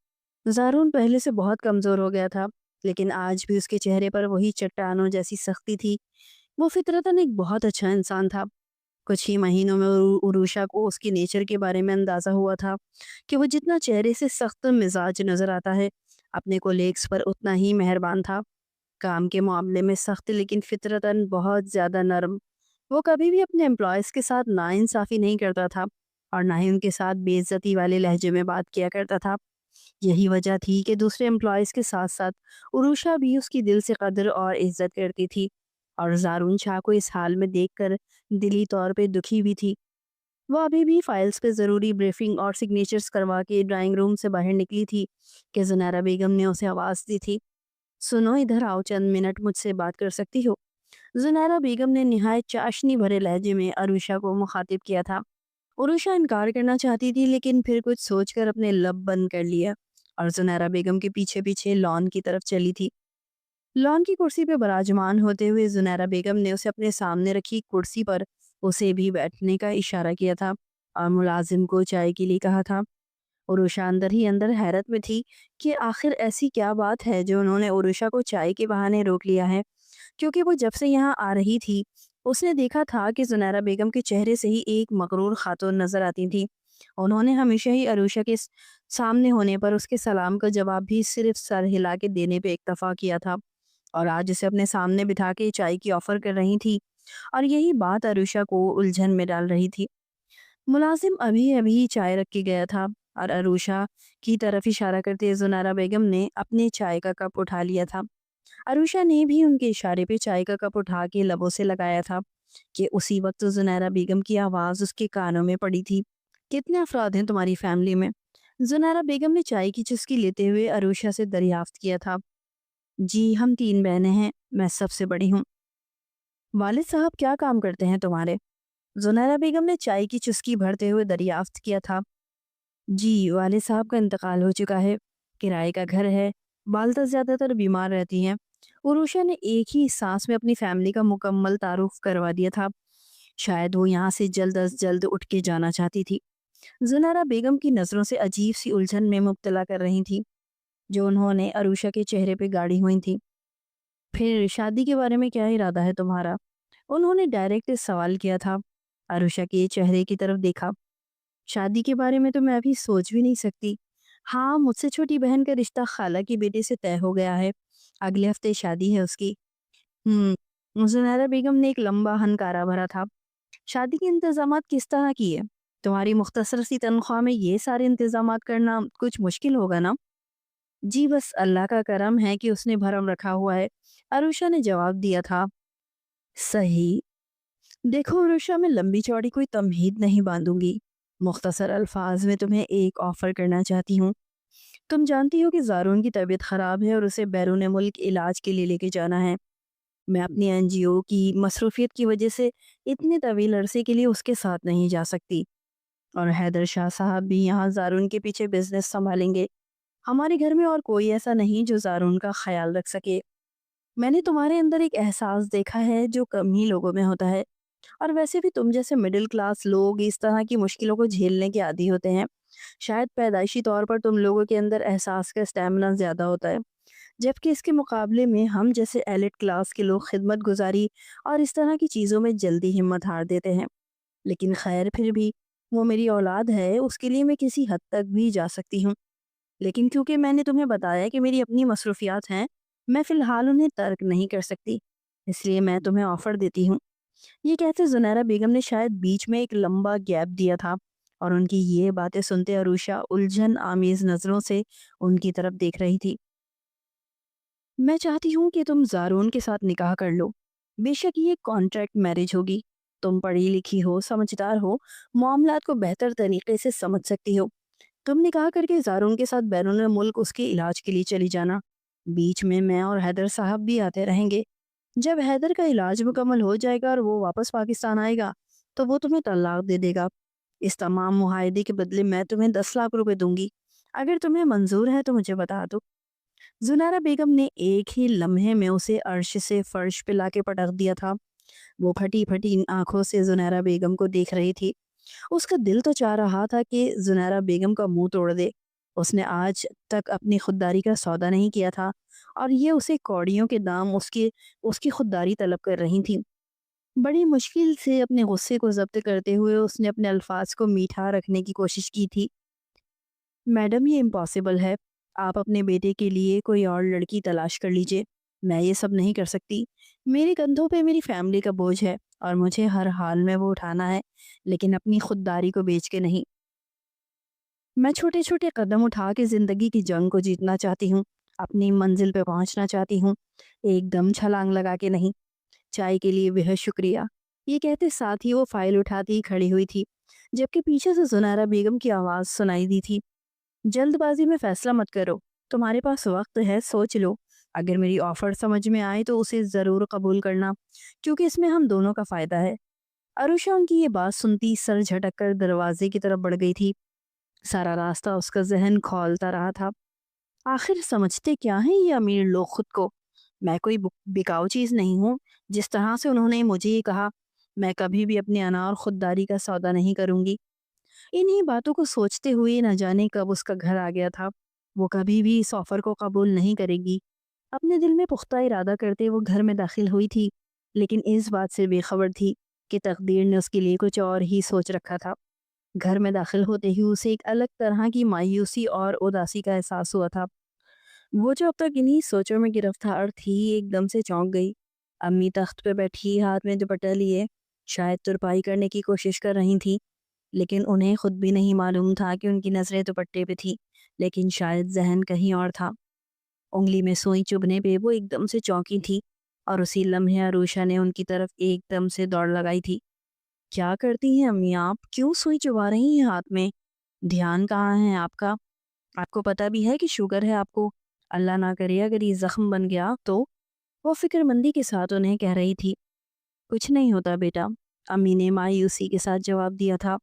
زارون پہلے سے بہت کمزور ہو گیا تھا، لیکن آج بھی اس کے چہرے پر وہی چٹانوں جیسی سختی تھی۔ وہ فطرتاً ایک بہت اچھا انسان تھا۔ کچھ ہی مہینوں میں عروشہ کو اس کی نیچر کے بارے میں اندازہ ہوا تھا کہ وہ جتنا چہرے سے سخت مزاج نظر آتا ہے، اپنے کولیگز پر اتنا ہی مہربان تھا۔ کام کے معاملے میں سخت لیکن فطرتاً بہت زیادہ نرم۔ وہ کبھی بھی اپنے امپلائیز کے ساتھ ناانصافی نہیں کرتا تھا، اور نہ ہی ان کے ساتھ بے عزتی والے لہجے میں بات کیا کرتا تھا۔ یہی وجہ تھی کہ دوسرے امپلائیز کے ساتھ ساتھ عروشہ بھی اس کی دل سے قدر اور عزت کرتی تھی، اور زارون شاہ کو اس حال میں دیکھ کر دلی طور پہ دکھی بھی تھی۔ وہ ابھی بھی فائلز پہ ضروری بریفنگ اور سگنیچرز کروا کے ڈرائنگ روم سے باہر نکلی تھی کہ زنیرہ بیگم نے اسے آواز دی تھی۔ سنو، ادھر آؤ، چند منٹ مجھ سے بات کر سکتی ہو؟ زنیرہ بیگم نے نہایت چاشنی بھرے لہجے میں عروشہ کو مخاطب کیا تھا۔ عروشہ انکار کرنا چاہتی تھی، لیکن پھر کچھ سوچ کر اپنے لب بند کر لیا اور زنیرہ بیگم کے پیچھے پیچھے لان کی طرف چلی تھی۔ لان کی کرسی پہ براجمان ہوتے ہوئے زنیرہ بیگم نے اسے اپنے سامنے رکھی کرسی پر اسے بھی بیٹھنے کا اشارہ کیا تھا اور ملازم کو چائے کے لیے کہا تھا۔ عروشہ اندر ہی اندر حیرت میں تھی کہ آخر ایسی کیا بات ہے جو انہوں نے عروشہ کو چائے کے بہانے روک لیا ہے، کیونکہ وہ جب سے یہاں آ رہی تھی اس نے دیکھا تھا کہ زنیرہ بیگم کے چہرے سے ہی ایک مغرور خاتون نظر آتی تھی۔ انہوں نے ہمیشہ ہی عروشہ کے سامنے ہونے پر اس کے سلام کا جواب بھی صرف سر ہلا کے دینے پہ اکتفا کیا تھا، اور آج اسے اپنے سامنے بٹھا کے چائے کی آفر کر رہی تھی، اور یہی بات عروشہ کو الجھن میں ڈال رہی تھی۔ ملازم ابھی ابھی چائے رکھ کے گیا تھا، اور عروشہ کی طرف اشارہ کرتے زنیرہ بیگم نے اپنے چائے کا کپ اٹھا لیا تھا۔ عروشہ نے بھی ان کے اشارے پہ چائے کا کپ اٹھا کے لبوں سے لگایا تھا کہ اسی وقت زنیرہ بیگم کی آواز اس کے کانوں میں پڑی تھی۔ کتنے افراد ہیں تمہاری فیملی میں؟ زنیرہ بیگم نے چائے کی چسکی لیتے ہوئے عروشہ سے دریافت کیا تھا۔ جی، ہم 3 بہنیں ہیں، میں سب سے بڑی ہوں۔ والد صاحب کیا کام کرتے ہیں تمہارے؟ زنیرہ بیگم نے چائے کی چسکی بھرتے ہوئے دریافت کیا تھا۔ جی والد صاحب کا انتقال ہو چکا ہے، کرائے کا گھر ہے، والدہ زیادہ تر بیمار رہتی ہیں۔ عروشہ نے ایک ہی سانس میں اپنی فیملی کا مکمل تعارف کروا دیا تھا۔ شاید وہ یہاں سے جلد از جلد اٹھ کے جانا چاہتی تھی۔ زنیرہ بیگم کی نظروں سے عجیب سی الجھن میں مبتلا کر رہی تھی جو انہوں نے عروشہ کے چہرے پہ گاڑی ہوئی تھی۔ پھر شادی کے بارے میں کیا ارادہ ہے تمہارا؟ انہوں نے ڈائریکٹ سوال کیا تھا۔ عروشہ کے چہرے کی طرف دیکھا۔ شادی کے بارے میں تو میں ابھی سوچ بھی نہیں سکتی۔ ہاں مجھ سے چھوٹی بہن کا رشتہ خالہ کی بیٹے سے طے ہو گیا ہے، اگلے ہفتے شادی ہے اس کی۔ زنیرہ بیگم نے ایک لمبا ہنکارا بھرا تھا۔ شادی کے انتظامات کس طرح کی ہے؟ تمہاری مختصر سی تنخواہ میں یہ سارے انتظامات کرنا کچھ مشکل ہوگا نا؟ جی بس اللہ کا کرم ہے کہ اس نے بھرم رکھا ہوا ہے، عروشہ نے جواب دیا تھا۔ صحیح۔ دیکھو عروشہ، میں لمبی چوڑی کوئی تمہید نہیں باندھوں گی، مختصر الفاظ میں تمہیں ایک آفر کرنا چاہتی ہوں۔ تم جانتی ہو کہ زارون کی طبیعت خراب ہے اور اسے بیرون ملک علاج کے لیے لے کے جانا ہے۔ میں اپنی این جی او کی مصروفیت کی وجہ سے اتنے طویل عرصے کے لیے اس کے ساتھ نہیں جا سکتی، اور حیدر شاہ صاحب بھی یہاں زارون کے پیچھے بزنس سنبھالیں گے۔ ہمارے گھر میں اور کوئی ایسا نہیں جو زارون کا خیال رکھ سکے۔ میں نے تمہارے اندر ایک احساس دیکھا ہے جو کم ہی لوگوں میں ہوتا ہے، اور ویسے بھی تم جیسے مڈل کلاس لوگ اس طرح کی مشکلوں کو جھیلنے کے عادی ہوتے ہیں۔ شاید پیدائشی طور پر تم لوگوں کے اندر احساس کا اسٹیمنا زیادہ ہوتا ہے، جبکہ اس کے مقابلے میں ہم جیسے ایلٹ کلاس کے لوگ خدمت گزاری اور اس طرح کی چیزوں میں جلدی ہمت ہار دیتے ہیں۔ لیکن خیر، پھر بھی وہ میری اولاد ہے، اس کے لیے میں کسی حد تک بھی جا سکتی ہوں۔ لیکن کیونکہ میں نے تمہیں بتایا کہ میری اپنی مصروفیات ہیں، میں فی الحال انہیں ترک نہیں کر سکتی، اس لیے میں تمہیں آفر دیتی ہوں۔ یہ کہتے زنیرہ بیگم نے شاید بیچ میں ایک لمبا گیپ دیا تھا، اور ان کی یہ باتیں سنتے عروشہ الجھن آمیز نظروں سے ان کی طرف دیکھ رہی تھی۔ میں چاہتی ہوں کہ تم زارون کے ساتھ نکاح کر لو۔ بے شک یہ کانٹریکٹ میرج ہوگی، تم پڑھی لکھی ہو، سمجھدار ہو، معاملات کو بہتر طریقے سے سمجھ سکتی ہو۔ تم نکاح کر کے زارون کے ساتھ بیرون ملک اس کے علاج کے لیے چلی جانا۔ بیچ میں اور حیدر صاحب بھی آتے رہیں گے۔ جب حیدر کا علاج مکمل ہو جائے گا اور وہ واپس پاکستان آئے گا تو وہ تمہیں طلاق دے دے گا۔ اس تمام معاہدے کے بدلے میں تمہیں 10 لاکھ روپے دوں گی۔ اگر تمہیں منظور ہے تو مجھے بتا دو۔ زنیرہ بیگم نے ایک ہی لمحے میں اسے عرش سے فرش پہ لا کے پٹک دیا تھا۔ وہ پھٹی پھٹی آنکھوں سے زنیرہ بیگم کو دیکھ رہی تھی۔ اس کا دل تو چاہ رہا تھا کہ زنیرہ بیگم کا منہ توڑ دے۔ اس نے آج تک اپنی خودداری کا سودا نہیں کیا تھا، اور یہ اسے کوڑیوں کے دام اس کی خودداری طلب کر رہی تھی۔ بڑی مشکل سے اپنے غصے کو ضبط کرتے ہوئے اس نے اپنے الفاظ کو میٹھا رکھنے کی کوشش کی تھی۔ میڈم یہ امپاسبل ہے، آپ اپنے بیٹے کے لیے کوئی اور لڑکی تلاش کر لیجئے، میں یہ سب نہیں کر سکتی۔ میرے کندھوں پہ میری فیملی کا بوجھ ہے اور مجھے ہر حال میں وہ اٹھانا ہے، لیکن اپنی خودداری کو بیچ کے نہیں۔ میں چھوٹے چھوٹے قدم اٹھا کے زندگی کی جنگ کو جیتنا چاہتی ہوں، اپنی منزل پہ پہنچنا چاہتی ہوں، ایک دم چھلانگ لگا کے نہیں۔ چائے کے لیے بہت شکریہ، یہ کہتے ساتھ ہی وہ فائل اٹھاتی ہی کھڑی ہوئی تھی، جبکہ پیچھے سے زنیرہ بیگم کی آواز سنائی دی تھی۔ جلد بازی میں فیصلہ مت کرو، تمہارے پاس وقت ہے، سوچ لو۔ اگر میری آفر سمجھ میں آئے تو اسے ضرور قبول کرنا، کیونکہ اس میں ہم دونوں کا فائدہ ہے۔ عروشہ ان کی یہ بات سنتی سر جھٹک کر دروازے کی طرف بڑھ گئی تھی۔ سارا راستہ اس کا ذہن کھولتا رہا تھا، آخر سمجھتے کیا ہیں یہ امیر لوگ خود کو؟ میں کوئی بکاؤ چیز نہیں ہوں۔ جس طرح سے انہوں نے مجھے یہ کہا، میں کبھی بھی اپنے انا اور خودداری کا سودا نہیں کروں گی۔ انہی باتوں کو سوچتے ہوئے نہ جانے کب اس کا گھر آ گیا تھا۔ وہ کبھی بھی اس آفر کو قبول نہیں کرے گی، اپنے دل میں پختہ ارادہ کرتے وہ گھر میں داخل ہوئی تھی، لیکن اس بات سے بے خبر تھی کہ تقدیر نے اس کے لیے کچھ اور ہی سوچ رکھا تھا۔ گھر میں داخل ہوتے ہی اسے ایک الگ طرح کی مایوسی اور اداسی کا احساس ہوا تھا۔ وہ جو اب تک انہی سوچوں میں گرفتار تھی، ایک دم سے چونک گئی۔ امی تخت پہ بیٹھی ہاتھ میں دوپٹہ لیے شاید ترپائی کرنے کی کوشش کر رہی تھی، لیکن انہیں خود بھی نہیں معلوم تھا کہ ان کی نظریں دوپٹے پہ تھی، لیکن شاید ذہن کہیں اور تھا۔ انگلی میں سوئی چبھنے پہ وہ ایک دم سے چونکی تھی، اور اسی لمحے عروشہ نے ان کی طرف ایک دم سے دوڑ لگائی تھی۔ کیا کرتی ہیں امی آپ؟ کیوں سوئی چبا رہی ہیں ہاتھ میں؟ دھیان کہاں ہے آپ کا؟ آپ کو پتہ بھی ہے کہ شوگر ہے آپ کو، اللہ نہ کرے اگر یہ زخم بن گیا تو؟ وہ فکر مندی کے ساتھ انہیں کہہ رہی تھی۔ کچھ نہیں ہوتا بیٹا، امی نے مایوسی کے ساتھ جواب دیا تھا۔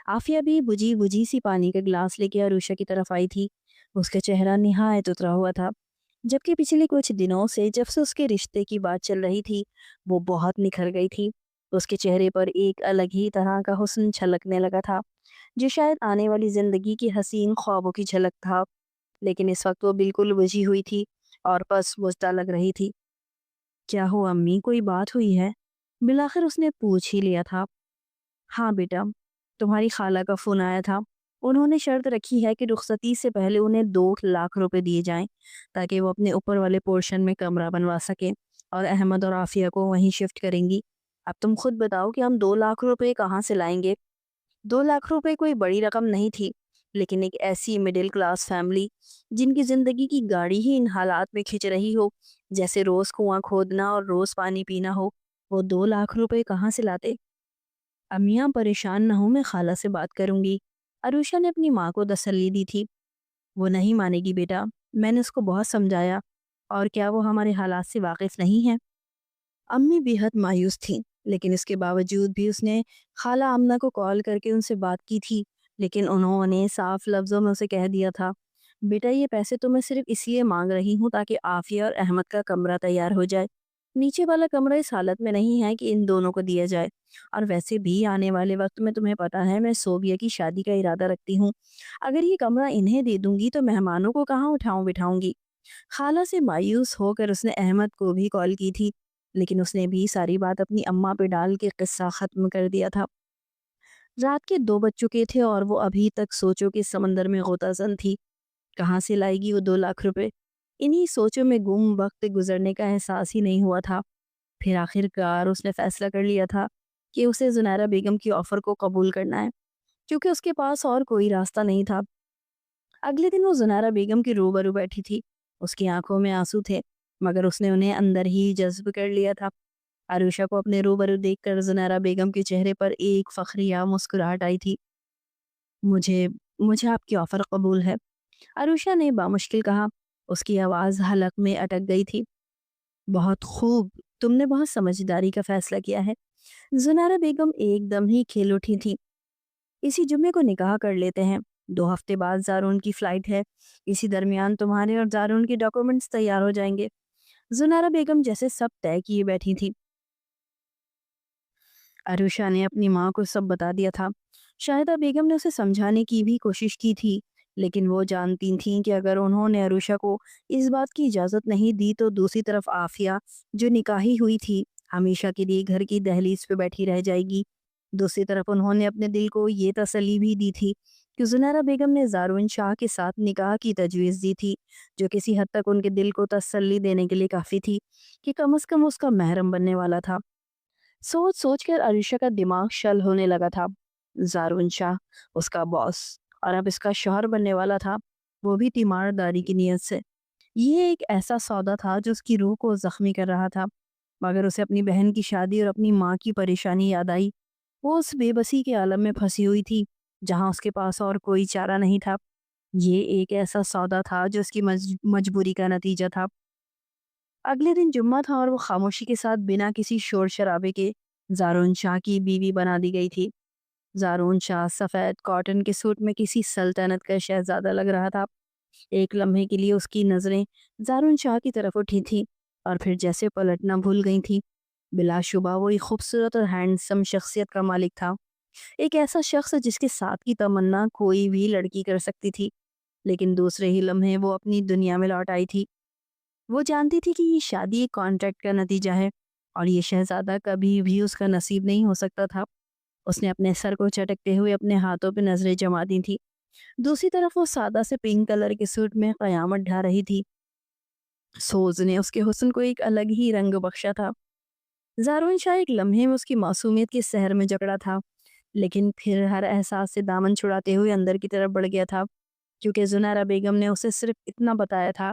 آفیہ بھی بجھی بجھی سی پانی کا گلاس لے کے عروشہ کی طرف آئی تھی۔ اس کا چہرہ نہایت اترا ہوا تھا، جبکہ پچھلے کچھ دنوں سے جب سے اس کے رشتے کی بات چل رہی تھی وہ بہت نکھر گئی تھی۔ اس کے چہرے پر ایک الگ ہی طرح کا حسن چھلکنے لگا تھا، جو شاید آنے والی زندگی کی حسین خوابوں کی جھلک تھا، لیکن اس وقت وہ بالکل بجھی ہوئی تھی اور پس بجھتا لگ رہی تھی۔ کیا ہوا امی، کوئی بات ہوئی ہے؟ بالآخر اس نے پوچھ ہی لیا تھا۔ ہاں بیٹا، تمہاری خالہ کا فون آیا تھا۔ انہوں نے شرط رکھی ہے کہ رخصتی سے پہلے انہیں 2 لاکھ روپے دیے جائیں تاکہ وہ اپنے اوپر والے پورشن میں کمرہ بنوا سکیں، اور احمد اور عافیہ کو وہیں شفٹ کریں گی۔ اب تم خود بتاؤ کہ ہم 2 لاکھ روپے کہاں سے لائیں گے؟ 2 لاکھ روپے کوئی بڑی رقم نہیں تھی، لیکن ایک ایسی مڈل کلاس فیملی جن کی زندگی کی گاڑی ہی ان حالات میں کھنچ رہی ہو، جیسے روز کنواں کھودنا اور روز پانی پینا ہو، وہ 2 لاکھ روپے کہاں سے لاتے؟ امیاں پریشان نہ ہو، میں خالہ سے بات کروں گی، عروشہ نے اپنی ماں کو تسلی دی تھی۔ وہ نہیں مانے گی بیٹا، میں نے اس کو بہت سمجھایا، اور کیا وہ ہمارے حالات سے واقف نہیں ہے؟ امی بے حد مایوس تھیں، لیکن اس کے باوجود بھی اس نے خالہ آمنہ کو کال کر کے ان سے بات کی تھی، لیکن انہوں نے صاف لفظوں میں اسے کہہ دیا تھا، بیٹا یہ پیسے تو میں صرف اس لیے مانگ رہی ہوں تاکہ عافیہ اور احمد کا کمرہ تیار ہو جائے۔ نیچے والا کمرہ اس حالت میں نہیں ہے کہ ان دونوں کو دیا جائے، اور ویسے بھی آنے والے وقت میں تمہیں پتا ہے میں صوبیہ کی شادی کا ارادہ رکھتی ہوں۔ اگر یہ کمرہ انہیں دے دوں گی تو مہمانوں کو کہاں اٹھاؤں بٹھاؤں گی؟ خالہ سے مایوس ہو کر اس نے احمد کو بھی کال کی تھی، لیکن اس نے بھی ساری بات اپنی اماں پہ ڈال کے قصہ ختم کر دیا تھا۔ رات کے 2 بج چکے تھے اور وہ ابھی تک سوچوں کے سمندر میں غوطہ زن تھی۔ کہاں سے لائے گی وہ 2 لاکھ روپے؟ انہی سوچوں میں گم وقت گزرنے کا احساس ہی نہیں ہوا تھا۔ پھر آخر کار اس نے فیصلہ کر لیا تھا کہ اسے زنیرہ بیگم کی آفر کو قبول کرنا ہے، کیونکہ اس کے پاس اور کوئی راستہ نہیں تھا۔ اگلے دن وہ زنیرہ بیگم کی روبرو بیٹھی تھی۔ اس کی آنکھوں میں آنسو تھے، مگر اس نے انہیں اندر ہی جذب کر لیا تھا۔ عروشہ کو اپنے روبرو دیکھ کر زنیرہ بیگم کے چہرے پر ایک فخریہ مسکراہٹ آئی تھی۔ مجھے مجھے آپ کی آفر قبول ہے، عروشہ نے بامشکل کہا۔ اس کی آواز حلق میں اٹک گئی تھی۔ بہت خوب، تم نے بہت سمجھداری کا فیصلہ کیا ہے۔ زنیرہ بیگم ایک دم ہی کھل اٹھی تھی۔ اسی جمعے کو نکاح کر لیتے ہیں، 2 ہفتے بعد زارون کی فلائٹ ہے، اسی درمیان تمہارے اور زارون کے ڈاکومنٹس تیار ہو جائیں گے۔ زنیرہ بیگم جیسے سب طے کیے بیٹھی تھی۔ عروشہ نے اپنی ماں کو سب بتا دیا تھا۔ شاہدہ بیگم نے اسے سمجھانے کی بھی کوشش کی تھی، لیکن وہ جانتی تھیں کہ اگر انہوں نے عروشہ کو اس بات کی اجازت نہیں دی تو دوسری طرف عافیہ، جو نکاحی ہوئی تھی، ہمیشہ کے لیے گھر کی دہلیز پہ بیٹھی رہ جائے گی۔ دوسری طرف انہوں نے اپنے دل کو یہ تسلی بھی دی تھی کہ زنیرہ بیگم نے زارون شاہ کے ساتھ نکاح کی تجویز دی تھی، جو کسی حد تک ان کے دل کو تسلی دینے کے لیے کافی تھی کہ کم از کم اس کا محرم بننے والا تھا۔ سوچ سوچ کر عروشہ کا دماغ شل ہونے لگا تھا۔ زارون شاہ اس کا باس، اور اب اس کا شوہر بننے والا تھا، وہ بھی تیمارداری کی نیت سے۔ یہ ایک ایسا سودا تھا جو اس کی روح کو زخمی کر رہا تھا، مگر اسے اپنی بہن کی شادی اور اپنی ماں کی پریشانی یاد آئی۔ وہ اس بے بسی کے عالم میں پھنسی ہوئی تھی جہاں اس کے پاس اور کوئی چارہ نہیں تھا۔ یہ ایک ایسا سودا تھا جو اس کی مجبوری کا نتیجہ تھا۔ اگلے دن جمعہ تھا اور وہ خاموشی کے ساتھ بنا کسی شور شرابے کے زارون شاہ کی بیوی بنا دی گئی تھی۔ زارون شاہ سفید کاٹن کے سوٹ میں کسی سلطنت کا شہزادہ لگ رہا تھا۔ ایک لمحے کے لیے اس کی نظریں زارون شاہ کی طرف اٹھی تھیں اور پھر جیسے پلٹنا بھول گئی تھیں۔ بلا شبہ وہ ایک خوبصورت اور ہینڈسم شخصیت کا مالک تھا، ایک ایسا شخص جس کے ساتھ کی تمنا کوئی بھی لڑکی کر سکتی تھی، لیکن دوسرے ہی لمحے وہ اپنی دنیا میں لوٹ آئی تھی۔ وہ جانتی تھی کہ یہ شادی ایک کانٹریکٹ کا نتیجہ ہے اور یہ شہزادہ کبھی بھی اس کا نصیب نہیں ہو سکتا تھا۔ اس نے اپنے سر کو چٹکتے ہوئے اپنے ہاتھوں پہ نظریں جما دی تھی۔ دوسری طرف وہ سادہ سے پنک کلر کے سوٹ میں قیامت ڈھا رہی تھی۔ سوز نے اس کے حسن کو ایک الگ ہی رنگ بخشا تھا۔ زارون شاہ ایک لمحے میں اس کی معصومیت کے سحر میں جکڑا تھا، لیکن پھر ہر احساس سے دامن چھڑاتے ہوئے اندر کی طرف بڑھ گیا تھا، کیونکہ زنیرہ بیگم نے اسے صرف اتنا بتایا تھا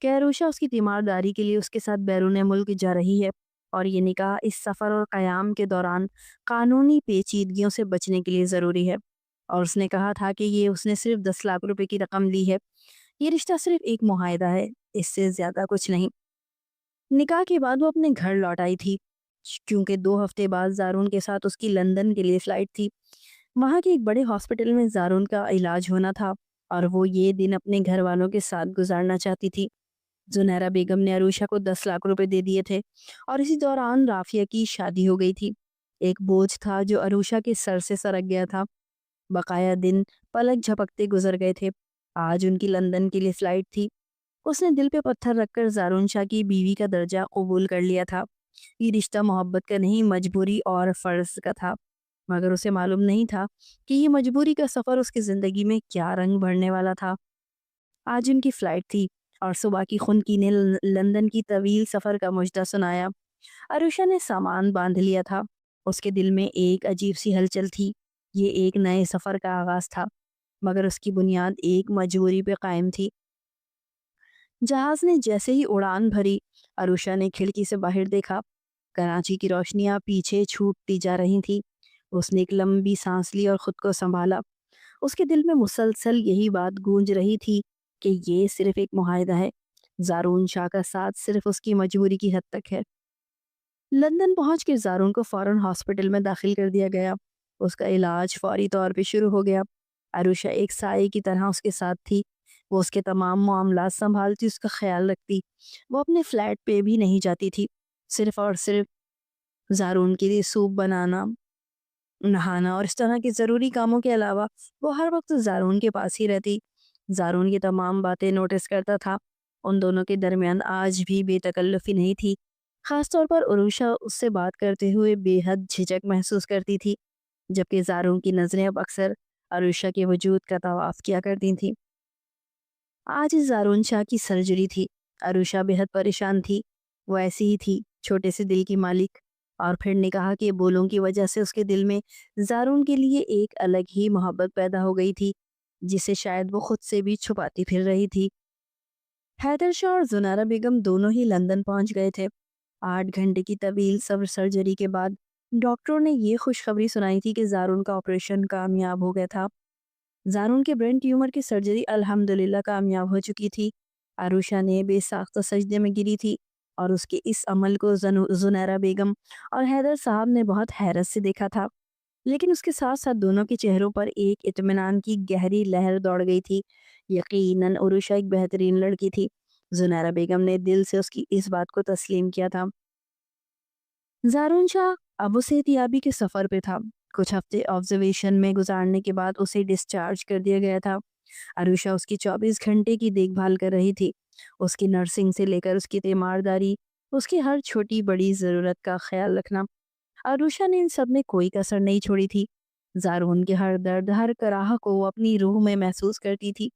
کہ عروشہ اس کی تیمارداری کے لیے اس کے ساتھ بیرون ملک جا رہی ہے، اور یہ نکاح اس سفر اور قیام کے دوران قانونی پیچیدگیوں سے بچنے کے لیے ضروری ہے۔ اور اس نے کہا تھا کہ یہ اس نے صرف 10 لاکھ روپے کی رقم لی ہے، یہ رشتہ صرف ایک معاہدہ ہے، اس سے زیادہ کچھ نہیں۔ نکاح کے بعد وہ اپنے گھر لوٹ آئی تھی۔ کیونکہ 2 ہفتے بعد زارون کے ساتھ اس کی لندن کے لیے فلائٹ تھی۔ وہاں کے ایک بڑے ہاسپٹل میں زارون کا علاج ہونا تھا اور وہ یہ دن اپنے گھر والوں کے ساتھ گزارنا چاہتی تھی۔ زنیرہ بیگم نے عروشہ کو 10 لاکھ روپے دے دیے تھے اور اسی دوران رافیہ کی شادی ہو گئی تھی۔ ایک بوجھ تھا جو عروشہ کے سر سے سرک گیا تھا۔ بقایا دن پلک جھپکتے گزر گئے تھے۔ آج ان کی لندن کے لیے فلائٹ تھی۔ اس نے دل پہ پتھر رکھ کر زارون شاہ کی بیوی کا درجہ قبول کر لیا تھا۔ یہ رشتہ محبت کا نہیں، مجبوری اور فرض کا تھا، مگر اسے معلوم نہیں تھا کہ یہ مجبوری کا سفر اس کی زندگی میں کیا رنگ بھرنے والا تھا۔ آج ان کی فلائٹ تھی اور صبح کی خنکی نے لندن کی طویل سفر کا مژدہ سنایا۔ عروشہ نے سامان باندھ لیا تھا۔ اس کے دل میں ایک عجیب سی ہلچل تھی۔ یہ ایک نئے سفر کا آغاز تھا، مگر اس کی بنیاد ایک مجبوری پہ قائم تھی۔ جہاز نے جیسے ہی اڑان بھری، عروشہ نے کھڑکی سے باہر دیکھا۔ کراچی کی روشنیاں پیچھے چھوٹتی جا رہی تھی۔ اس نے ایک لمبی سانس لی اور خود کو سنبھالا۔ اس کے دل میں مسلسل یہی بات گونج رہی تھی کہ یہ صرف ایک معاہدہ ہے، زارون شاہ کا ساتھ صرف اس کی مجبوری کی حد تک ہے۔ لندن پہنچ کے زارون کو فوراً ہاسپٹل میں داخل کر دیا گیا۔ اس کا علاج فوری طور پہ شروع ہو گیا۔ عروشہ ایک سائے کی طرح اس کے ساتھ تھی۔ وہ اس کے تمام معاملات سنبھالتی، اس کا خیال رکھتی۔ وہ اپنے فلیٹ پہ بھی نہیں جاتی تھی، صرف اور صرف زارون کے لیے سوپ بنانا، نہانا اور اس طرح کے ضروری کاموں کے علاوہ وہ ہر وقت زارون کے پاس ہی رہتی۔ زارون یہ تمام باتیں نوٹس کرتا تھا۔ ان دونوں کے درمیان آج بھی بے تکلفی نہیں تھی۔ خاص طور پر عروشہ اس سے بات کرتے ہوئے بے حد جھجک محسوس کرتی تھی، جبکہ زارون کی نظریں اب اکثر عروشہ کے وجود کا طواف کیا کرتی تھیں۔ آج زارون شاہ کی سرجری تھی۔ عروشہ بے حد پریشان تھی۔ وہ ایسی ہی تھی، چھوٹے سے دل کی مالک، اور پھر نے کہا کہ بولوں کی وجہ سے اس کے دل میں زارون کے لیے ایک الگ ہی محبت پیدا ہو گئی تھی، جسے شاید وہ خود سے بھی چھپاتی پھر رہی تھی۔ حیدر شاہ اور زنارہ بیگم دونوں ہی لندن پہنچ گئے تھے۔ 8 گھنٹے کی طویل صبر سرجری کے بعد ڈاکٹروں نے یہ خوشخبری سنائی تھی کہ زارون کا آپریشن کامیاب ہو گیا تھا۔ زارون کے برین ٹیومر کی سرجری الحمدللہ کامیاب ہو چکی تھی۔ عروشہ نے بے ساختہ سجدے میں گری تھی اور اس کے اس عمل کو زنیرہ بیگم اور حیدر صاحب نے بہت حیرت سے دیکھا تھا، لیکن اس کے ساتھ ساتھ دونوں کے چہروں پر ایک اطمینان کی گہری لہر دوڑ گئی تھی۔ یقیناً عروشہ ایک بہترین لڑکی تھی۔ زنیرہ بیگم نے دل سے اس کی اس بات کو تسلیم کیا تھا۔ زارون شاہ ابو صحتیابی کے سفر پہ تھا۔ کچھ ہفتے آبزرویشن میں گزارنے کے بعد اسے ڈسچارج کر دیا گیا تھا۔ عروشہ اس کی 24 گھنٹے کی دیکھ بھال کر رہی تھی۔ اس کی نرسنگ سے لے کر اس کی تیمارداری، اس کی ہر چھوٹی بڑی ضرورت کا خیال رکھنا، عروشہ نے ان سب میں کوئی کسر نہیں چھوڑی تھی۔ زارون کے ہر درد، ہر کراہ کو وہ اپنی روح میں محسوس کرتی تھی۔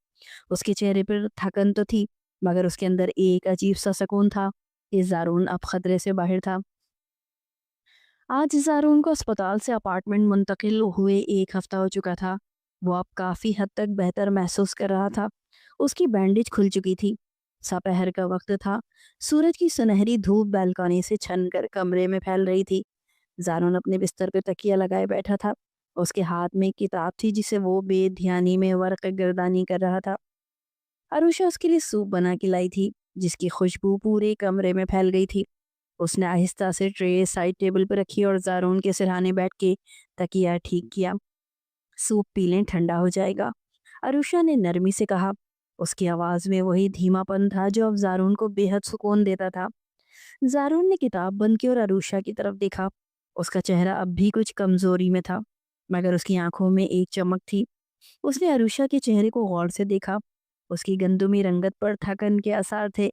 اس کے چہرے پر تھکن تو تھی، مگر اس کے اندر ایک عجیب سا سکون تھا کہ زارون اب خطرے سے باہر تھا۔ آج زارون کو اسپتال سے اپارٹمنٹ منتقل ہوئے 1 ہفتہ ہو چکا تھا۔ وہ اب کافی حد تک بہتر محسوس کر رہا تھا۔ اس کی بینڈیج کھل چکی تھی۔ سپہر کا وقت تھا۔ سورج کی سنہری دھوپ بالکونی سے چھن کر کمرے میں پھیل رہی تھی۔ زارون اپنے بستر پہ تکیہ لگائے بیٹھا تھا۔ اس کے ہاتھ میں ایک کتاب تھی جسے وہ بے دھیانی میں ورق گردانی کر رہا تھا۔ عروشہ اس کے لیے سوپ بنا کے لائی تھی، جس کی خوشبو پورے کمرے میں پھیل گئی تھی۔ اس نے آہستہ سے ٹرے سائڈ ٹیبل پہ رکھی اور زارون کے سرہانے بیٹھ کے تکیہ ٹھیک کیا۔ سوپ پی لیں، ٹھنڈا ہو جائے گا، عروشہ نے نرمی سے کہا۔ اس کی آواز میں وہی دھیما پن تھا جو اب زارون کو بے حد سکون دیتا تھا۔ زارون نے کتاب بند کی اور عروشہ کی طرف دیکھا۔ اس کا چہرہ اب بھی کچھ کمزوری میں تھا، مگر اس کی آنکھوں میں ایک چمک تھی۔ اس نے عروشہ کے چہرے کو غور سے دیکھا۔ اس کی گندمی رنگت پر تھکن کے آثار تھے،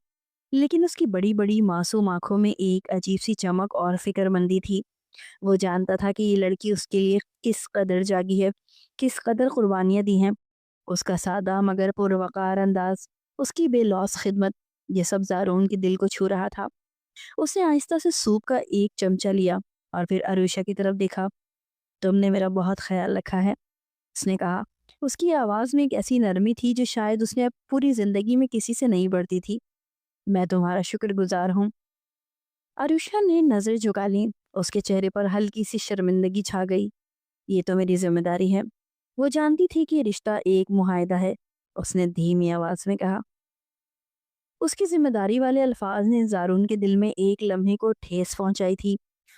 لیکن اس کی بڑی بڑی معصوم آنکھوں میں ایک عجیب سی چمک اور فکر مندی تھی۔ وہ جانتا تھا کہ یہ لڑکی اس کے لیے کس قدر جاگی ہے، کس قدر قربانیاں دی ہیں۔ اس کا سادہ مگر پروقار انداز، اس کی بے لوث خدمت، یہ سب زارون کے دل کو چھو رہا تھا۔ اس نے آہستہ سے سوپ کا ایک چمچہ لیا اور پھر عروشہ کی طرف دیکھا۔ تم نے میرا بہت خیال رکھا ہے، اس نے کہا۔ اس کی آواز میں ایک ایسی نرمی تھی جو شاید اس نے پوری زندگی میں کسی سے نہیں بڑھتی تھی۔ میں تمہارا شکر گزار ہوں۔ عروشہ نے نظر جھکا لی۔ اس کے چہرے پر ہلکی سی شرمندگی چھا گئی۔ یہ تو میری ذمہ داری ہے۔ وہ جانتی تھی کہ یہ رشتہ ایک معاہدہ ہے، اس نے دھیمی آواز میں کہا۔ اس کی ذمہ داری والے الفاظ نے زارون کے دل میں ایک لمحے کو ٹھیس پہنچائی تھی۔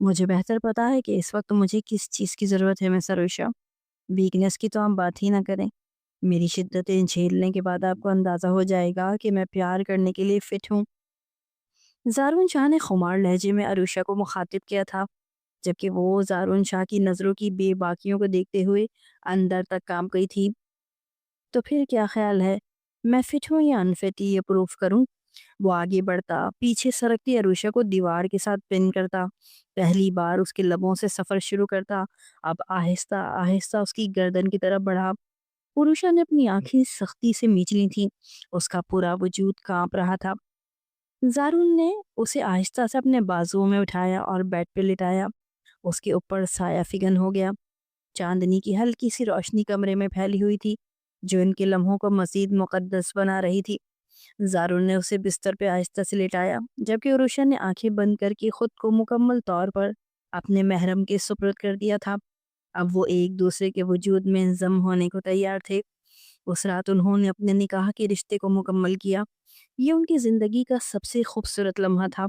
مجھے بہتر پتا ہے کہ اس وقت مجھے کس چیز کی ضرورت ہے مس عروشہ۔ ویکنس کی تو ہم بات ہی نہ کریں۔ میری شدتیں جھیلنے کے بعد آپ کو اندازہ ہو جائے گا کہ میں پیار کرنے کے لیے فٹ ہوں۔ زارون شاہ نے خمار لہجے میں عروشہ کو مخاطب کیا تھا، جبکہ وہ زارون شاہ کی نظروں کی بے باکیوں کو دیکھتے ہوئے اندر تک کام گئی تھی۔ تو پھر کیا خیال ہے، میں فٹ ہوں یا انفٹ یہ پروف کروں؟ وہ آگے بڑھتا، پیچھے سرکتی عروشہ کو دیوار کے ساتھ پن کرتا، پہلی بار اس کے لبوں سے سفر شروع کرتا، اب آہستہ آہستہ اس کی گردن کی طرف بڑھا۔ عروشہ نے اپنی آنکھیں سختی سے میچ لی تھیں، اس کا پورا وجود کانپ رہا تھا۔ زارون نے اسے آہستہ سے اپنے بازوؤں میں اٹھایا اور بیڈ پہ لٹایا۔ اس کے اوپر سایہ فگن ہو گیا۔ چاندنی کی ہلکی سی روشنی کمرے میں پھیلی ہوئی تھی، جو ان کے لمحوں کو مزید مقدس بنا رہی تھی۔ زارون نے اسے بستر پہ آہستہ سے لٹایا، جبکہ عروشہ نے آنکھیں بند کر کے خود کو مکمل طور پر اپنے محرم کے سپرد کر دیا تھا۔ اب وہ ایک دوسرے کے وجود میں ضم ہونے کو تیار تھے۔ اس رات انہوں نے اپنے نکاح کے رشتے کو مکمل کیا۔ یہ ان کی زندگی کا سب سے خوبصورت لمحہ تھا،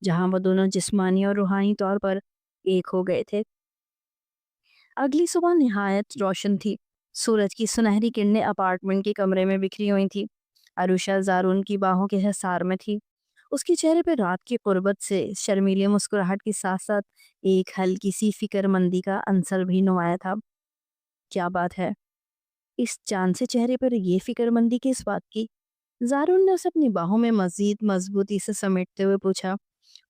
جہاں وہ دونوں جسمانی اور روحانی طور پر ایک ہو گئے تھے۔ اگلی صبح نہایت روشن تھی۔ سورج کی سنہری کرنیں اپارٹمنٹ کے کمرے میں بکھری ہوئی تھی۔ عروشہ زارون کی باہوں کے حصار میں تھی۔ اس کے چہرے پہ رات کی قربت سے شرمیلی مسکراہٹ کے ساتھ ساتھ ایک ہلکی سی فکر مندی کا عنصر بھی نمایاں تھا۔ کیا بات ہے، اس چاند سے چہرے پر یہ فکر مندی کس بات کی؟ زارون نے اسے اپنی باہوں میں مزید مضبوطی سے سمیٹتے ہوئے پوچھا۔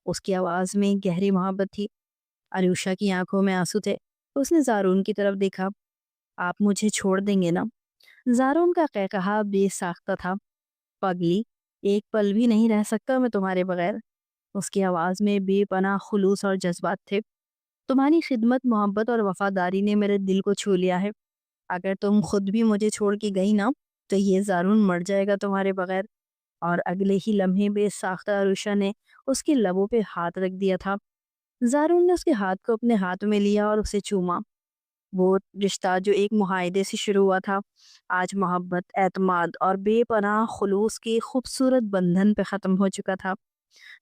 اس کی آواز میں گہری محبت تھی۔ عروشہ کی آنکھوں میں آنسو تھے۔ اس نے زارون کی طرف دیکھا۔ آپ مجھے چھوڑ دیں گے نا؟ زارون کا قہقہا بے ساختہ تھا۔ پگلی، ایک پل بھی نہیں رہ سکتا میں تمہارے بغیر۔ اس کی آواز میں بے پناہ خلوص اور جذبات تھے۔ تمہاری خدمت، محبت اور وفاداری نے میرے دل کو چھو لیا ہے۔ اگر تم خود بھی مجھے چھوڑ کے گئی نا، تو یہ زارون مر جائے گا تمہارے بغیر۔ اور اگلے ہی لمحے بے ساختہ عروشہ نے اس کے لبوں پہ ہاتھ رکھ دیا تھا۔ زارون نے اس کے ہاتھ کو اپنے ہاتھ میں لیا اور اسے چوما۔ وہ رشتہ جو ایک معاہدے سے شروع ہوا تھا، آج محبت، اعتماد اور بے پناہ خلوص کے خوبصورت بندھن پہ ختم ہو چکا تھا۔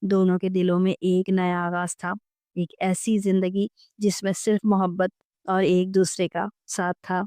دونوں کے دلوں میں ایک نیا آغاز تھا، ایک ایسی زندگی جس میں صرف محبت اور ایک دوسرے کا ساتھ تھا۔